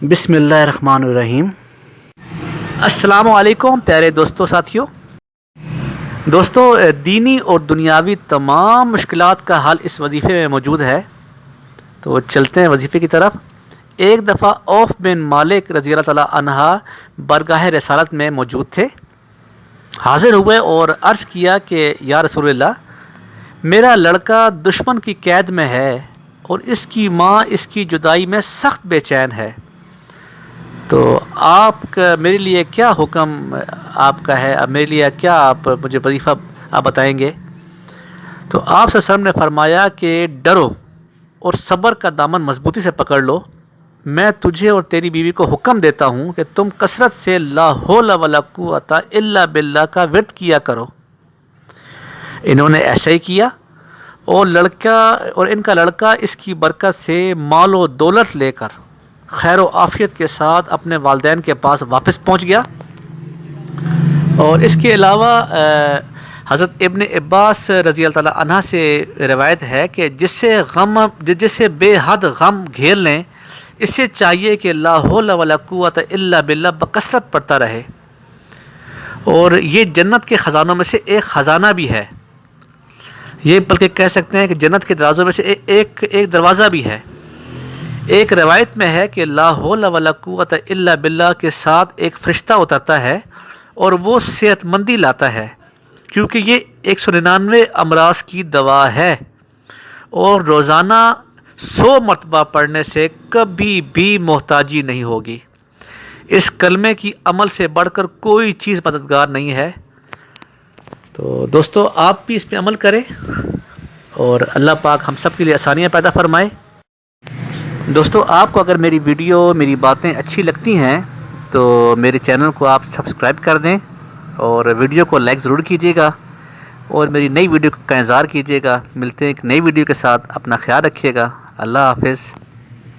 بسم اللہ الرحمن الرحیم۔ السلام علیکم پیارے دوستوں ساتھیوں۔ دوستوں، دینی اور دنیاوی تمام مشکلات کا حل اس وظیفے میں موجود ہے، تو چلتے ہیں وظیفے کی طرف۔ ایک دفعہ عوف بن مالک رضی اللہ تعالیٰ عنہ برگاہ رسالت میں موجود تھے۔ حاضر ہوئے اور عرض کیا کہ یا رسول اللہ، میرا لڑکا دشمن کی قید میں ہے اور اس کی ماں اس کی جدائی میں سخت بے چین ہے، تو آپ کا میرے لیے کیا حکم آپ کا ہے؟ اب میرے لیے کیا آپ مجھے وظیفہ آپ بتائیں گے؟ تو آپ صلی اللہ علیہ وسلم نے فرمایا کہ ڈرو اور صبر کا دامن مضبوطی سے پکڑ لو۔ میں تجھے اور تیری بیوی کو حکم دیتا ہوں کہ تم کثرت سے لا حول ولا قوت الا باللہ کا ورد کیا کرو۔ انہوں نے ایسا ہی کیا اور ان کا لڑکا اس کی برکت سے مال و دولت لے کر خیر و عافیت کے ساتھ اپنے والدین کے پاس واپس پہنچ گیا۔ اور اس کے علاوہ حضرت ابن عباس رضی اللہ تعالیٰ عنہ سے روایت ہے کہ جس سے بے حد غم گھیر لیں، اس سے چاہیے کہ لا حول ولا قوت الا باللہ بکثرت پڑھتا رہے، اور یہ جنت کے خزانوں میں سے ایک خزانہ بھی ہے، یہ بلکہ کہہ سکتے ہیں کہ جنت کے دروازوں میں سے ایک دروازہ بھی ہے۔ ایک روایت میں ہے کہ لا حول ولا قوت الا باللہ کے ساتھ ایک فرشتہ اترتا ہے اور وہ صحت مندی لاتا ہے، کیونکہ یہ 199 امراض کی دوا ہے، اور روزانہ 100 مرتبہ پڑھنے سے کبھی بھی محتاجی نہیں ہوگی۔ اس کلمے کی عمل سے بڑھ کر کوئی چیز مددگار نہیں ہے۔ تو دوستو، آپ بھی اس پہ عمل کریں اور اللہ پاک ہم سب کے لیے آسانیاں پیدا فرمائے۔ دوستو، آپ کو اگر میری ویڈیو میری باتیں اچھی لگتی ہیں تو میرے چینل کو آپ سبسکرائب کر دیں اور ویڈیو کو لائک ضرور کیجیے گا، اور میری نئی ویڈیو کا انتظار کیجیے گا۔ ملتے ہیں ایک نئی ویڈیو کے ساتھ، اپنا خیال رکھیے گا۔ اللہ حافظ۔